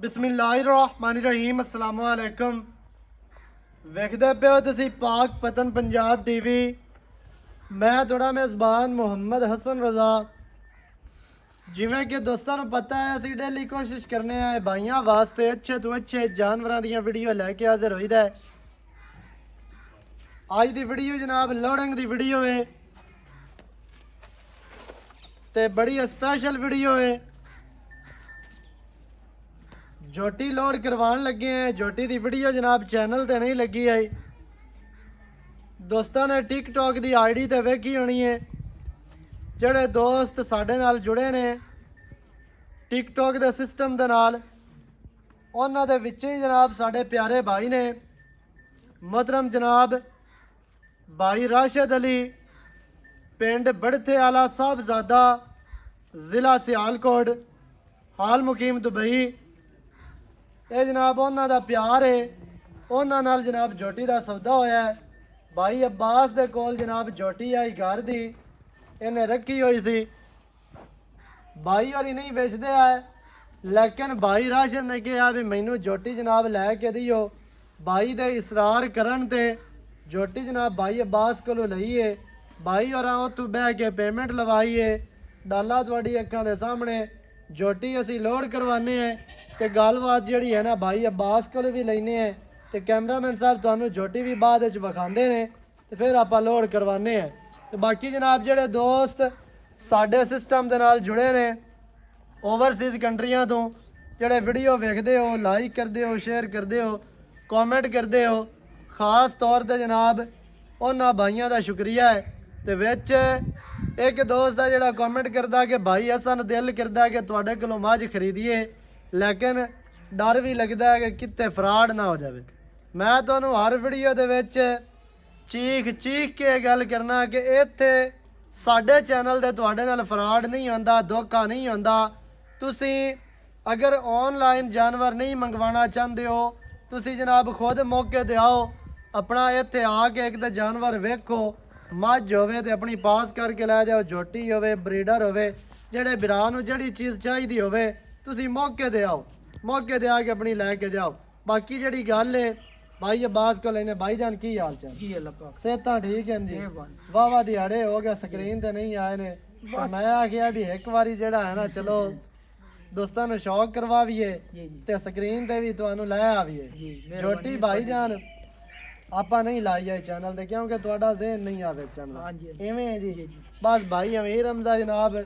बिस्मिल्लाहिर्रहमानिर्रहीम अस्सलाम वालेकुम। वेखदे पे हो तुसी पाक पतन पंजाब टीवी। मैं थोड़ा मेज़बान मुहम्मद हसन रज़ा। जिवें कि दोस्तों को पता है असी डेली कोशिश करने हैं भाइयों वास्ते अच्छे तो अच्छे जानवरों दी वीडियो लैके हाजिर होईदा है। अज दी वीडियो जनाब लोडिंग दी वीडियो है ते बड़ी स्पेशल वीडियो है। जोटी लोड करवान लगे हैं। जोटी की वीडियो जनाब चैनल ते नहीं लगी है। दोस्तों ने टिकटॉक की आईडी ते वेखी होनी है। जेड़े दोस्त साडे नाल जुड़े ने टिकटॉक के सिस्टम दे नाल उन्हां दे विच ही जनाब साडे प्यारे भाई ने मोहतरम जनाब भाई राशिद अली पिंड बड़थे आला साहबजादा ज़िला सियालकोट हाल मुकीम दुबई। ये जनाब उन्हां दा प्यार है। उन्हां नाल जनाब जोटी का सौदा होया है। भाई अब्बास दे कोल जनाब जोटी आई घर दी इन्हें रखी हुई सी। भाई और नहीं बेचते है, लेकिन भाई राशिद ने कहा भी मैनू जोटी जनाब लैके दियो। भाई दे इसरार करन ते जोटी जनाब भाई अब्बास कोलों लई है। भाई और उत्थों बह के पेमेंट लवाई है। डाला थोड़ी अखां दे सामने जोटी असी लोड करवाने हैं तो गलबात जी है ना भाई अब्बास को भी लेने हैं तो कैमरामैन साहब तुहानू जोटी भी बाद विखाते हैं तो फिर आप लोड करवाने हैं। तो बाकी जनाब जेडे दोस्त साडे सिस्टम के नाल जुड़े ने ओवरसीज़ कंट्रियां तो जेडे वीडियो वेखते हो लाइक करते हो शेयर करते हो कॉमेंट करते हो खास तौर पर जनाब उन्होंने भाइयों का शुक्रिया है। तो विच एक दोस्त है जोड़ा कॉमेंट करता कि भाई असन दिल करता कि तुहाडे कोलों मझ खरीदीए लेकिन डर भी लगता है कि कितने फ्रॉड ना हो जाए। मैं तुहानू हर वीडियो दे विच चीख चीख के गल करना कि इत्थे साडे चैनल दे तुहाडे नाल फ्रॉड नहीं होंदा, धोखा नहीं होंदा। तुसी अगर ऑनलाइन जानवर नहीं मंगवाना चाहते हो तुसी जनाब खुद मौके ते आओ अपना इत्थे आके एक तो जानवर वेखो मझ होवे ते अपनी पास करके लै जाओ। जोटी होवे ब्रीडर होवे जेड़े बिरा नूं जेड़ी चीज़ चाहिदी होवे तुसी मौके ते आओ मौके ते आके अपनी लैके जाओ। बाकी जेड़ी गल है भाई अब्बास को लेने भाई जान की हाल चाल जी अल्लाह सेहतां ठीक हैं जी? वाह वाह दिहाड़े हो गए स्क्रीन ते नहीं आए ने तो मैं आखिया भी एक बारी जेड़ा है ना चलो दोस्तों ने शौक करवावीए ते स्क्रीन ते भी तुहानू लै आवीए। जोटी भाई जान आपा नहीं लाई है चैनल ते क्योंकि तुहाडा ज़हन नहीं आवे चैनल इवें है जी। बस भाई अमीर हमजा जनाब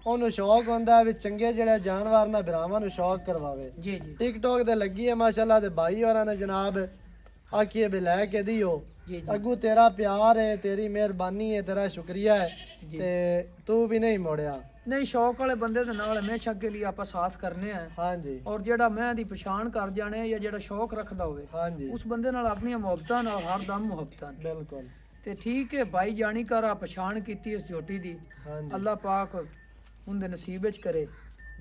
उन्होंने शौक होंदा भी चंगे जेड़े जानवर ना बिरावां नूं शौक करवावे। टिकटॉक ते लगी है माशाल्लाह ते भाई होरां ने जनाब आखिए भी लैके दियो। अगू तेरा प्यार है तेरी मेहरबानी है तेरा शुक्रिया है ते तू भी नहीं मोड़िया। नहीं शौक वाले बंदे दे नाल हमेशा के लिए आप साथ करने हैं। हाँ जी। और जेड़ा मैं दी पछाण कर जाने या जेड़ा शौक रखदा होवे हाँ जी उस बंदे नाल अपनी मोहब्बतां नाल हर दम मोहब्बतां बिल्कुल ते ठीक है भाई जानी कर आ पछाण कीती इस जोटी दी। हाँ जी अल्लाह पाक उनदे नसीब विच करे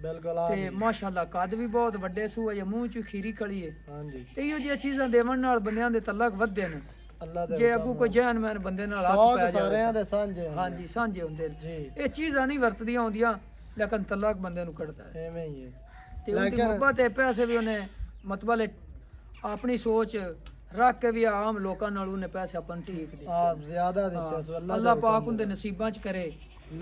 बिल्कुल ते माशाल्लाह कद भी बहुत वड्डे सू है मूंह च खीरी कली है। हाँ जी ते इहो जिही चीज़ां देवन नाल बंदियां दे तलक वधदे ने। अल्लाह दे जे अगू कोई जहन मैन बंदे नाल हत्थ शौक पै जावे सारिਆਂ ਦੇ ਸਾਂਝੇ हाँ जी सांझे हुंदे ने। जी ਇਹ ਚੀਜ਼ਾਂ ਨਹੀਂ ਵਰਤਦੀਆਂ ਹੁੰਦੀਆਂ लेकिन तलाक बंदे ਨੂੰ ਕੱਢਦਾ ਹੈ ਐਵੇਂ ਹੀ ਹੈ। ਤੇ ਉਹਦੀ ਮੁਹੱਬਤ ਹੈ ਪੈਸੇ ਵੀ ਉਹਨੇ ਮਤਲਬ ਆਪਣੀ ਸੋਚ ਰੱਖ ਕੇ ਵੀ ਆਮ ਲੋਕਾਂ ਨਾਲ ਉਹਨੇ ਪੈਸੇ ਆਪਾਂ ਨੂੰ ਠੀਕ ਦਿੱਤੇ आप ज्यादा देते सो ਅੱਲਾਹ ਪਾਕ ਉਹਦੇ ਨਸੀਬਾਂ 'ਚ ਕਰੇ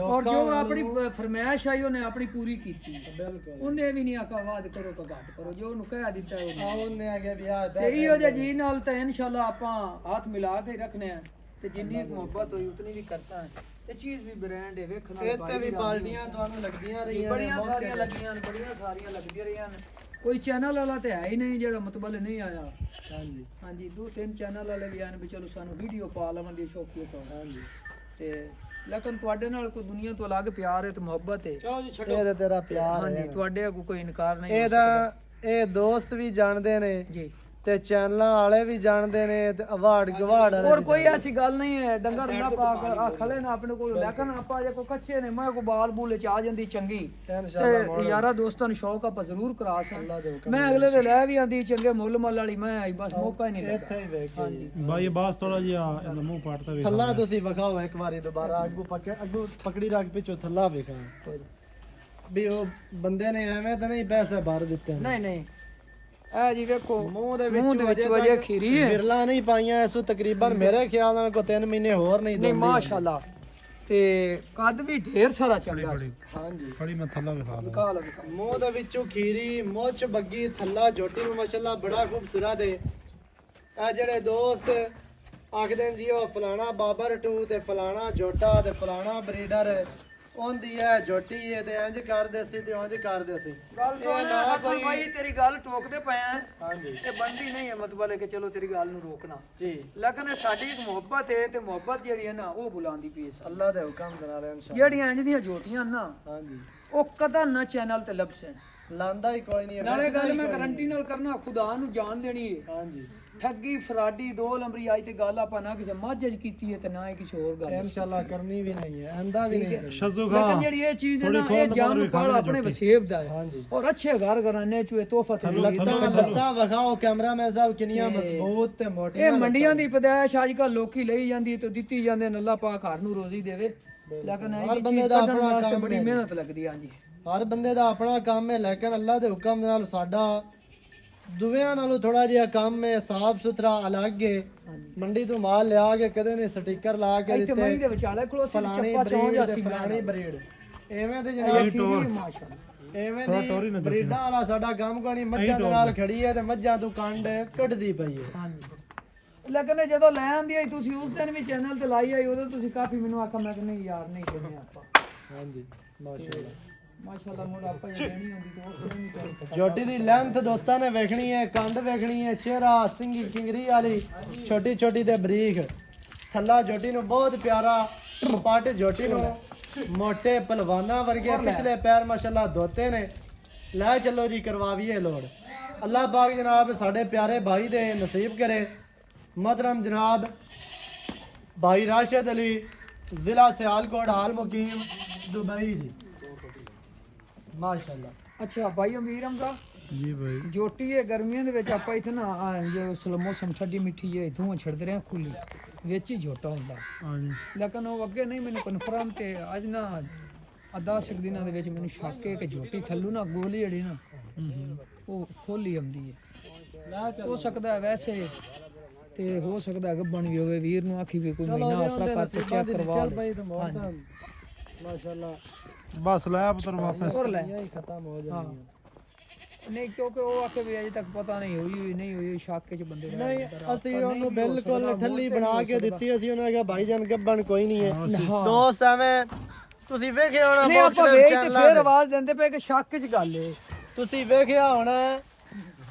ਔਰ ਜੋ ਆਪਣੀ ਫਰਮਾਇਸ਼ ਆਈ ਉਹਨੇ ਆਪਣੀ ਪੂਰੀ ਕੀਤੀ। बिल्कुल ਉਹਨੇ ਵੀ ਨਹੀਂ ਆਖਾ ਵਾਦ ਕਰੋ ਤਾਂ ਘੱਟ ਕਰੋ ਜੋ ਉਹਨੂੰ ਕਹਿ ਦਿੱਤਾ ਉਹਨੇ। ਉਹਨੇ ਆ ਗਿਆ ਵੀ ਆ ਤੇ ਇਹੋ ਜਿਹੇ ਜੀ ਨਾਲ ਤਾਂ ਇਨਸ਼ਾਅੱਲਾ ਆਪਾਂ ਹੱਥ ਮਿਲਾ ਕੇ ਰੱਖਨੇ ਆ ਤੇ ਜਿੰਨੀ ਮੁਹੱਬਤ ਹੋਈ ਉਤਨੀ ਵੀ ਕਰਸਾਂ ਤੇ ਚੀਜ਼ ਵੀ ਬ੍ਰਾਂਡ ਹੈ ਵੇਖਣਾ ਇੱਥੇ ਵੀ ਪਾਰਟੀਆਂ ਤੁਹਾਨੂੰ ਲੱਗਦੀਆਂ ਰਹੀਆਂ ਨੇ ਬੜੀਆਂ ਸਾਰੀਆਂ ਲੱਗੀਆਂ ਨੇ ਬੜੀਆਂ ਸਾਰੀਆਂ ਲੱਗਦੀਆਂ ਰਹੀਆਂ ਨੇ। ਕੋਈ ਚੈਨਲ ਵਾਲਾ ਤੇ ਹੈ ਹੀ ਨਹੀਂ ਜਿਹੜਾ ਮਤਲਬ ਨਹੀਂ ਆਇਆ। ਹਾਂਜੀ ਹਾਂਜੀ ਦੋ ਤਿੰਨ ਚੈਨਲ ਵਾਲੇ ਵੀ ਆਣ ਵੀ ਚਲੋ ਸਾਨੂੰ ਵੀਡੀਓ ਪਾ ਲਵਣ ਦੀ ਸ਼ੌਕੀਅਤ ਤੋਂ। ਹਾਂਜੀ ਤੇ ਲੇਕਿਨ ਤੁਹਾਡੇ ਨਾਲ ਕੋਈ ਦੁਨੀਆ ਤੋਂ ਅਲੱਗ ਪਿਆਰ ਹੈ ਤੇ ਮੁਹੱਬਤ ਹੈ। ਚਲੋ ਜੀ ਛੱਡੋ ਇਹ ਤਾਂ ਤੇਰਾ ਪਿਆਰ ਹੈ। ਹਾਂਜੀ ਤੁਹਾਡੇ ਕੋਈ ਇਨਕਾਰ ਨਹੀਂ ਇਹਦਾ ਇਹ ਦੋਸਤ ਵੀ ਜਾਣਦੇ ਨੇ ਜੀ ਤੇ ਚੈਨਲਾਂ ਵਾਲੇ ਵੀ ਜਾਣਦੇ ਨੇ ਤੇ ਅਵਾਰਡ ਗਵਾੜ ਵਾਲੇ और कोई ऐसी गल नहीं है डंगर ना पाक खले ना अपने को लेकिन आपा जे को कच्चे ने मैं को बाल बूले च आ जंदी चंगी इंशाल्लाह ते यारा दोस्तां नु शौक आप जरूर करा सा। अल्लाह दे हुक्म मैं अगले दे ले भी आंदी चंगे मुੱਲ ਮੱਲ ਵਾਲੀ मैं आई बस मौका ही नहीं लगा। ਇੱਥੇ ਹੀ ਵੇਖ ਗਏ भाई बास थोड़ा जिहा ਇਹਦਾ ਮੂੰਹ ਪਾਟਦਾ ਵੇ ਥੱਲਾ ਤੁਸੀਂ ਵਿਖਾਓ ਇੱਕ ਵਾਰੀ ਦੁਬਾਰਾ ਅੱਗੂ ਪਕੜੀ ਰੱਖ ਪਿੱਛੋਂ ਥੱਲਾ ਵਿਖਾਓ ਵੀ ਉਹ ਬੰਦੇ ਨੇ ਐਵੇਂ ਤਾਂ ਨਹੀਂ ਪੈਸੇ ਭਰ ਦਿੱਤੇ ਨੇ। नहीं नहीं ਇਹ ਜੀ ਵੇਖੋ ਮੂੰਹ ਦੇ ਮੂੰਹ ਦੇ ਵਿੱਚ ਅਜੇ ਵਜੇ ਤੱਕ ਖੀਰੀ ਹੈ ਵਿਰਲਾ ਨਹੀਂ ਪਾਈਆਂ ਇਸ ਨੂੰ ਤਕਰੀਬਨ ਮੇਰੇ ਖਿਆਲ ਨਾਲ ਕੋਈ 3 ਮਹੀਨੇ ਹੋਰ ਨਹੀਂ ਨਹੀਂ ਦੋਂਦੀ ਮਾਸ਼ਾਅੱਲਾ ਤੇ ਕੱਦ ਵੀ ਢੇਰ ਸਾਰਾ ਚੰਗਾ ਸੀ। ਹਾਂਜੀ ਖੜੀ ਮੈਂ ਥੱਲਾ ਵਿਖਾ ਦਾਂ ਵਿਖਾ ਲਓ ਵਿਖਾ ਲਓ। ਮੂੰਹ ਦੇ ਵਿੱਚੋਂ ਖੀਰੀ ਮੁੱਛ ਬੱਗੀ ਥੱਲਾ ਜੋਟੀ ਨੂੰ ਮਾਸ਼ਾਅੱਲਾ ਬੜਾ ਖੂਬਸੂਰਤ ਹੈ। ਇਹ ਜਿਹੜੇ ਦੋਸਤ ਆਖਦੇ ਨੇ ਜੀ ਉਹ ਫਲਾਣਾ ਬਾਬਰ ਟੂ ਤੇ ਫਲਾਣਾ ਜੋਟਾ ਤੇ ਫਲਾਣਾ ਬਰੀਡਰ ਉਹਦੀ ਹੈ ਜੋਟੀ ਹੈ ਤੇ ਇੰਜ ਕਰਦੇ ਸੀ ਤੇ ਇੰਜ ਕਰਦੇ ਸੀ ਗੱਲ ਇਹ ਸੁਣ ਨਾ ਅਸਲ ਕੋਈ- ਭਾਈ ਤੇਰੀ ਗੱਲ ਟੋਕਦੇ ਪਏ ਆ ਹਾਂਜੀ ਇਹ ਬੰਦੀ ਨਹੀਂ ਹੈ ਮਤਲਬ ਹੈ ਕਿ ਚਲੋ ਤੇਰੀ ਗੱਲ ਨੂੰ ਰੋਕਣਾ ਜੀ ਲੇਕਿਨ ਇਹ ਸਾਡੀ ਇੱਕ ਮੁਹੱਬਤ ਹੈ ਤੇ ਮੁਹੱਬਤ ਜਿਹੜੀ ਹੈ ਨਾ ਉਹ ਬੁਲਾਉਂਦੀ ਪਈ ਹੈ। ਅੱਲਾ ਦੇ ਹੁਕਮ ਦੇ ਨਾਲ ਇਨਸ਼ਾਅੱਲਾ ਜਿਹੜੀਆਂ ਇੰਜ ਦੀਆਂ ਜੋਟੀਆਂ ਨਾ ਹਾਂਜੀ ਉਹ ਕਦਾ ਨਾ ਚੈਨਲ ਤੇ ਲੱਭਸਣ ਲਾਂਦਾ ਹੀ ਕੋਈ ਨਹੀਂ ਹੈ, ਨਾਲੇ ਵੇਚਦਾ ਗੱਲ ਹੀ ਮੈਂ ਕੋਈ ਗਾਰੰਟੀ ਨਾਲ ਕਰਨਾ ਖੁਦਾ ਨੂੰ ਜਾਣ ਦੇਣੀ ਹੈ ਹਾਂਜੀ ਠੱਗੀ ਫਰਾਡੀ 2 ਨੰਬਰੀ ਆਈ ਤੇ ਗੱਲ ਆਪਾਂ ਨਾ ਕਿਸੇ ਮੱਝ 'ਚ ਕੀਤੀ ਹੈ ਤੇ ਨਾ ਹੀ ਕਿਸੇ ਹੋਰ ਗੱਲ 'ਚ। ਇਨਸ਼ਾਅੱਲਾ ਕਰਨੀ ਵੀ ਨਹੀਂ ਹੈ ਆਂਦਾ ਵੀ ਨਹੀਂ ਕਰਨੀ। ਸ਼ਜ਼ੂ ਲੇਕਿਨ ਖਾਂ ਜਿਹੜੀ ਇਹ ਚੀਜ਼ ਹੈ ਥੋੜੀ ਨਾ ਖੋਲ ਇਹ ਤੋਂ ਜਾਨ ਬਾਅਦ ਨੂੰ ਵਿਖਾਵਾਂਗੇ ਪਾਲ ਆਪਣੇ ਜੋਟੀ। ਵਸੇਬ ਦਾ ਹੈ ਹਾਂਜੀ ਔਰ ਅੱਛੇ ਘਰ ਘਰਾਨੇ ਚ ਇਹ ਤੋਹਫਤ ਮਿਲੀ ਲੱਤਾਂ ਵਿਖਾਓ ਕੈਮਰਾਮੈਨ ਸਾਹਿਬ ਕਿੰਨੀਆਂ ਤੇ ਮਜ਼ਬੂਤ ਤੇ ਮੋਟੀਆਂ ਇਹ ਮੰਡੀਆਂ ਦੀ ਪਦਾਇਸ਼ ਅੱਜ ਕੱਲ ਲੋਕੀ ਲਈ ਜਾਂਦੀ ਤੇ ਦਿੱਤੀ ਜਾਂਦੇ ਨੇ ਅੱਲਾਹ ਪਾਕ ਘਰ ਨੂੰ ਰੋਜ਼ੀ ਦੇਵੇ ਲੇਕਿਨ ਹਰ ਇਹ ਬੰਦੇ ਚੀਜ਼ ਦਾ ਕੱਢਣ ਆਪਣਾ ਵਾਸਤੇ ਕੰਮ ਬੜੀ ਹੈ। ਮਿਹਨਤ ਲੱਗਦੀ ਆ ਜੀ ਹਰ ਬੰਦੇ ਦਾ ਆਪਣਾ ਕੰਮ ਹੈ ਲੇਕਿਨ ਅੱਲਾ ਦੇ ਹੁਕਮ ਦੇ ਨਾਲ ਸਾਡਾ ਦੁਵਿਆਂ ਨਾਲੋਂ ਥੋੜਾ ਜਿਹਾ ਕੰਮ ਹੈ ਸਾਫ ਸੁਥਰਾ ਅਲੱਗ ਹੈ ਮੰਡੀ ਤੋਂ ਮਾਲ ਲਿਆ ਕੇ ਕਦੇ ਨਹੀਂ ਸਟicker ਲਾ ਕੇ ਇੱਥੇ ਮੰਡੀ ਦਿੱਤੇ ਦੇ ਵਿਚਾਲੇ ਖਲੋਤੀ ਫਲਾਣੀ ਚੱਪਾ ਚੌਂ ਬਰੀਡ ਜਾਂ ਤੇ ਸੀ ਫਲਾਣੀ ਬਰੀਡ ਐਵੇਂ ਤੇ ਇਹ ਜਨਾਬ ਟੋਰ ਮਾਸ਼ਾਅੱਲਾ ਐਵੇਂ ਦੀ ਬਰੀਡਾਂ ਵਾਲਾ ਸਾਡਾ ਕੰਮ ਕੋਈ ਨਹੀਂ ਮੱਝਾਂ ਦੇ ਨਾਲ ਖੜੀ ਹੈ ਤੇ ਮੱਝਾਂ ਤੋਂ ਕੰਡ ਕੱਢਦੀ ਪਈ ਹੈ ਹਾਂਜੀ ਲੇਕਿਨ ਇਹ ਜਦੋਂ ਲੈ ਆਂਦੀ ਆਈ ਤੁਸੀਂ ਉਸ ਦਿਨ ਵੀ ਚੈਨਲ ਤੇ ਲਾਈ ਆਈ ਉਦੋਂ ਤੁਸੀਂ ਕਾਫੀ ਮੈਨੂੰ ਆਖਿਆ ਮੈਂ ਕਿ ਨਹੀਂ ਯਾਰ ਨਹੀਂ ਦੇਣੇ ਆਪਾਂ ਹਾਂਜੀ ਮਾਸ਼ਾਅੱਲਾ ਮਾਸ਼ਾਅੱਲਾ ਮੁੰਡਾ ਆਪਾਂ ਇਹ ਲੈਣੀ ਹੁੰਦੀ ਤੇ ਉਸ ਦਿਨ ਨਹੀਂ ਕਰ ਜੋਟੀ ਦੀ ਲੈਂਥ ਦੋਸਤਾਂ ਨੇ ਵੇਖਣੀ ਹੈ ਕੰਡ ਵੇਖਣੀ ਹੈ ਚਿਹਰਾ ਸਿੰਗੀ ਕਿੰਗਰੀ ਵਾਲੀ ਛੋਟੀ ਛੋਟੀ ਤੇ ਬਰੀਕ ਥੱਲਾ ਜੋਟੀ ਨੂੰ ਬਹੁਤ ਪਿਆਰਾ ਪੱਟ ਜੋਟੀ ਨੂੰ ਮੋਟੇ ਪਹਿਲਵਾਨਾਂ ਵਰਗੇ ਪਿਛਲੇ ਪੈਰ ਮਾਸ਼ਾਅੱਲਾ ਧੋਤੇ ਨੇ ਲੈ ਚੱਲੋ ਜੀ ਕਰਵਾਵੀਏ ਲੋੜ ਅੱਲਾਹ ਪਾਕ ਜਨਾਬ ਸਾਡੇ ਪਿਆਰੇ ਭਾਈ ਦੇ ਨਸੀਬ ਕਰੇ मोहतरम जनाब भाई राशिद अली ज़िला सियालकोट हाल मुकीम दुबई जी माशाल्लाह ਅੱਛਾ ਭਾਈ ਅਮੀਰ ਹਮਜ਼ਾ ਜੀ ਭਾਈ ਜੋਟੀ ਹੈ ਗਰਮੀਆਂ ਦੇ ਵਿੱਚ ਆਪਾਂ ਇੱਥੇ ਨਾ ਜੋ ਸਲੋ ਮੌਸਮ ਠੰਡੀ ਮਿੱਠੀ ਹੈ ਧੂਆਂ ਛੱਡਦੇ ਰਹੇ ਖੁੱਲੀ ਵਿੱਚ ਹੀ ਝੋਟਾ ਹੁੰਦਾ ਹਾਂਜੀ ਲੇਕਿਨ ਉਹ ਅੱਗੇ ਨਹੀਂ ਮੈਨੂੰ ਕਨਫਰਮ ਤੇ ਅੱਜ ਨਾ 10 ਦਿਨਾਂ ਦੇ ਵਿੱਚ ਮੈਨੂੰ ਸ਼ੱਕ ਹੈ ਕਿ ਝੋਟੀ ਥੱਲੂ ਨਾ ਗੋਲੀ ਜਿਹੜੀ ਨਾ ਉਹ ਖੋਲੀ ਆਉਂਦੀ ਹੈ ਹੋ ਸਕਦਾ ਹੈ ਵੈਸੇ ਤੇ ਹੋ ਸਕਦਾ ਹੈ ਗੱਬਣ ਵੀ ਹੋਵੇ ਵੀਰ ਨੂੰ ਆਖੀ ਵੀ ਕੋਈ ਮਹੀਨਾ ਆਸਰਾ ਕਰਕੇ ਚੈੱਕ ਕਰਵਾ भाई तो मोहतरम माशाल्लाह ਬਸ ਲੈ ਪੁੱਤਰ ਵਾਪਸ ਹੋਰ ਲੈ यही खत्म हो जानी ਨਹੀਂ ਕਿਉਂਕਿ ਉਹ ਆਖੇ ਵੀ ਅਜੇ ਤੱਕ ਪਤਾ ਨਹੀਂ ਹੋਈ ਨਹੀਂ ਹੋਈ ਸ਼ੱਕ ਚ ਬੰਦੇ ਦਾ ਨਹੀਂ ਅਸੀਂ ਉਹਨੂੰ ਬਿਲਕੁਲ ਠੱਲੀ ਬਣਾ ਕੇ ਦਿੱਤੀ ਅਸੀਂ ਉਹਨਾਂ ਕਿਹਾ ਭਾਈ ਜਾਨ ਗੱਬਣ ਕੋਈ ਨਹੀਂ ਹੈ ਦੋਸਤ ਐਵੇਂ ਤੁਸੀਂ ਵੇਖਿਆ ਹੋਣਾ ਨਹੀਂ ਆਪਾਂ ਬਹੁਤ ਵੇਖ ਤੇ ਚੈਨਲਾਂ ਫੇਰ ਤੇ। ਆਵਾਜ਼ ਦਿੰਦੇ ਪਏ ਕਿ ਸ਼ੱਕ ਚ ਗੱਲ ਏ ਤੁਸੀਂ ਵੇਖਿਆ ਹੋਣਾ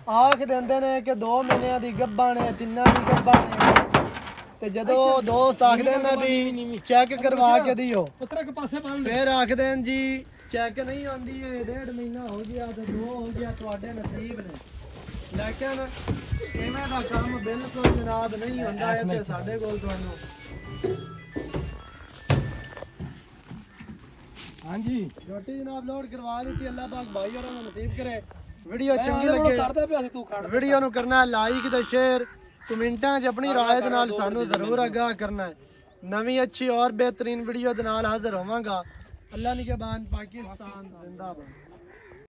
ਆਖ ਦਿੰਦੇ ਨੇ ਕਿ 2 ਮਹੀਨਿਆਂ ਦੀ ਗੱਭਾ ਨੇ 3 ਦੀ ਗੱਭਾ ਨੇ ਤੇ ਜਦੋਂ ਦੋਸਤ ਆਖਦੇ ਨੇ ਵੀ ਚੈੱਕ ਕਰਵਾ ਕੇ ਦਿਓ ਫਿਰ ਆਖਦੇ ਨੇ ਜੀ ਚੈੱਕ ਨਹੀਂ ਆਉਂਦੀ ਹੈ 1.5 ਮਹੀਨਾ ਹੋ ਗਿਆ ਤੇ 2 ਹੋ ਗਿਆ ਤੁਹਾਡੇ ਨਸੀਬ ਨੇ ਲੇਕਿਨ ਇਵੇਂ ਦਾ ਕੰਮ ਬਿਲਕੁਲ ਜਨਾਬ ਨਹੀਂ ਹੁੰਦਾ ਹੈ ਤੇ ਸਾਡੇ ਕੋਲ ਤੁਹਾਨੂੰ ਹਾਂਜੀ ਰੋਟੀ ਜਨਾਬ ਲੋਡ ਕਰਵਾ ਦਿੱਤੀ ਅੱਲਾਹ ਪਾਕ ਭਾਈ ਹੋਰਾਂ ਦਾ ਨਸੀਬ ਕਰੇ ਵੀਡੀਓ ਚੰਗੀ ਲੱਗੇ ਕਰਦਾ ਪਿਆ ਸੀ ਤੂੰ ਖੜ ਵੀਡੀਓ ਨੂੰ ਕਰਨਾ ਲਾਈਕ ਤੇ ਸ਼ੇਅਰ ਕਮੈਂਟਾਂ 'ਚ ਆਪਣੀ ਰਾਏ ਦੇ ਨਾਲ ਸਾਨੂੰ ਜ਼ਰੂਰ ਆਗਾਹ ਕਰਨਾ ਹੈ ਨਵੀਂ ਅੱਛੀ ਔਰ ਬਿਹਤਰੀਨ ਵੀਡੀਓ ਦੇ ਨਾਲ ਹਾਜ਼ਰ ਹੋਵਾਂਗਾ ਅੱਲਾਹ ਨਿਗਹਿਬਾਨ ਪਾਕਿਸਤਾਨ ਜ਼ਿੰਦਾਬਾਦ